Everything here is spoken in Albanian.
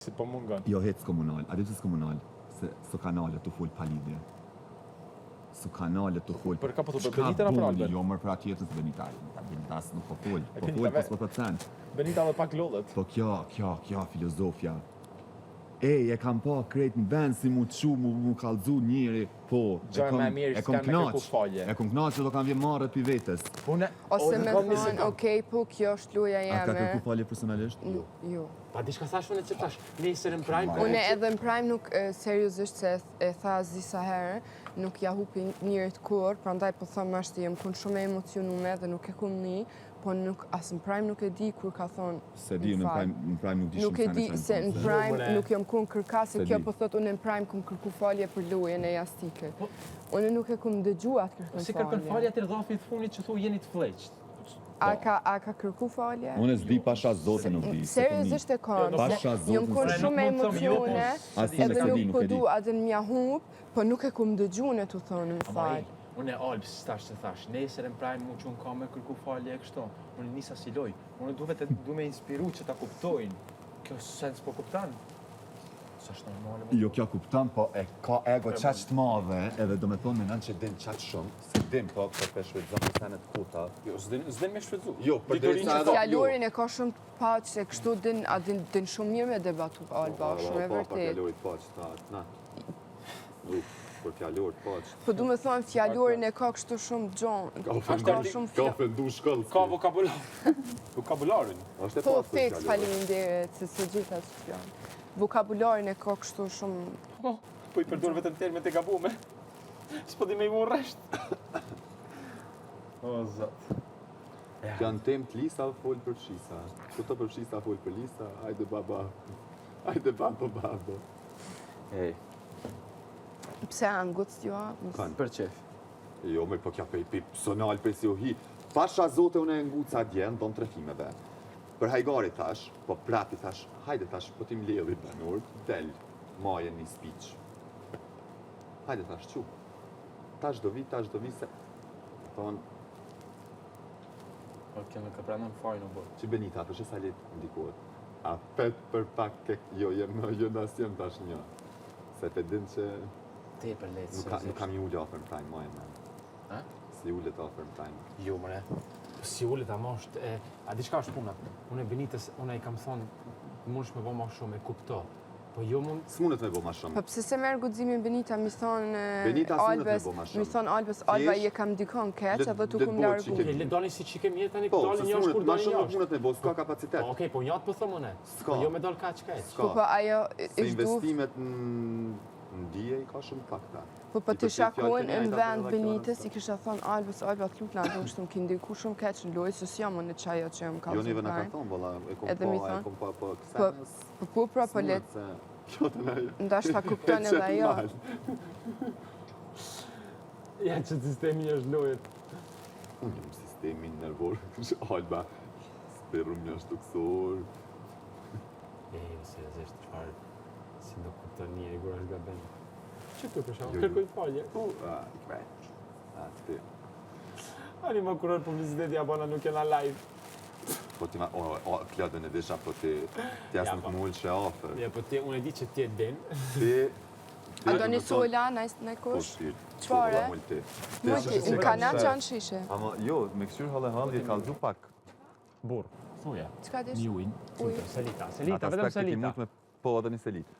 Si po mungon. Jo, hec komunal. A di që s'komunal? Se së kanale të full palidhje. Së kanale të full. Për ka po të Benita në prandë? Jo, mërë pra tjetës Benita. Benitas nuk po full. Po full pas po të cent. Benita dhe pak lodhet. Po kjo filozofia. E kam pa krejt në vend si mu të mu kalzu njëri, po. Gjoj me mirë e kom s'kan me kërku falje. E kom knaq që do kam vje marrët për vetës. Ose me thonë, okej, po kjo është luja A ka jeme. kërku falje personalisht? Jo. Pa diçka thash unë që tash, nesër në Prime. Unë edhe në Prime nuk, seriozisht se e tha disa herë, nuk ja hupi njërit kur, prandaj po thëmë ashtë jem kun shumë e emocionume dhe nuk e kum një, po nuk, as në Prime nuk e di kur ka thonë. Se di, në Prime nuk di shumë Nuk e di se në Prime nuk jam kun kërka, se kjo di. po thot unë në Prime kum kërku falje për lujen e jastike. Unë nuk e kum dëgju atë kërkën falje. Si kërkën falje atë rrafit funit që thu jeni të fleqt. A ka kërku falje? Unë s'di pasha zote nuk di. Seriozisht e kam, Pasha se jam zote kun nuk di. shumë emocione, Asi edhe nuk e di, nuk nuk po e di. du edhe në mja hup, po nuk e kum dëgju në të thonë në fal. Unë e Albs tash që thash, nesër në Prime mu që unë ka me kërku falje e kështu. Unë nisa si loj. Unë du me inspiru që ta kuptojnë. Kjo sens po kuptan. Sa është normale më. Jo, kjo kuptam, po e ka ego qaq të madhe, edhe do me thonë me nënë që din qaq shumë, se din po për shvedzon për senet kuta. Jo, s'den me shfrytzu. Jo, për dhe sa edhe... Fjallorin e ka shumë të paq, se kështu din shumë mirë me debatu Alba, shumë e vërtet. Fjallorit paq, na. Për fjallorit paq. Po du me thonë fjallorin e ka kështu shumë gjonë, ka shumë Ka fendu shkëllë. Ka vokabularin. Po fix faleminderit, se së gjitha që fjallë. Vokabularin e ka kështu shumë... Po i përdur vetëm termet e gabume. S'po di me i mu resht. O, zot. Janë tem të lisa fol për shisa. Këto për shisa fol për lisa, hajde baba. Hajde baba. Ej. Pse angut s'jo? Kanë. Për qef. Jo, me po kja pe i personal për si u hi. Pasha zote unë e nguca djenë, do në trefimeve. Për hajgari thash, po prati thash, hajde thash, po tim ledhi banur, del, majen një speech. Hajde thash, qu. Tash do vi, se... Thonë, Po kjo në ka pranon fajnë u bërë. që Benita, për që sa letë ndikohet? A pet për pak kek, jo nas jem tash një. Se te din që... Te për letë, Nuk kam ju ullë ofër në prime, majen, man. Ha? Si ullë të ofër në prime. Jo, mëre. Si ullet ama është, a di qka është puna? Unë e Benitës, unë e kam thonë, mund shme bo ma shumë e kupto. Po jo mund... S'mundet me bo ma shumë. Po pse se merë gudzimin Benita, mi thonë Benita s'mundet me Albes, bo ma shumë. mi thonë Albes, Alba je kam dikon keq, edhe tu kum largu. Le doni si që kemi jetë tani, Po, dalin se jashtë kur ma dalin shumë nuk jashtë. mundet me bo, s'ka kapacitet. Okej, po njatë po thëmë une. S'ka. Po jo me dal kaq. Po po ajo Se ishtë du... investimet në dije i ka shumë fakta. Po po të shakojnë në vend Benitës, i kisha thonë Albes, Alba të lutë në kështu më kindi ku shumë keq në lojë, se s'jam unë në qajo që jam Jo neve në ka thonë, bolla, Edhe mi e thonë? kom pa po kësenes. Po pra po let, Kjo të në ndashta kupton edhe ajo. Ja që sistemi është lojët. Unë jam sistemin nervor, Alba, sperëm një ashtu kësor. Se zeshtë qëfarë, si do kupton njëri kur është gaben. Që të kësha, Jo, jo. kërkoj falje. Të ti. Ani më kuror publiciteti abona nuk jena live. Po ti ma, klodën e disha, po ti jasë nuk mullë që afer. Ja, po unë e di që ti e din. Ti... A do një sola, në kush? Qfare? Multi. Në kanat që anë shishe? Ama jo, me kësyr halë e kalzu pak. Burr, thuja. Qka dish? Një ujnë, Ujë. selita, vetëm selita. Po edhe një selit.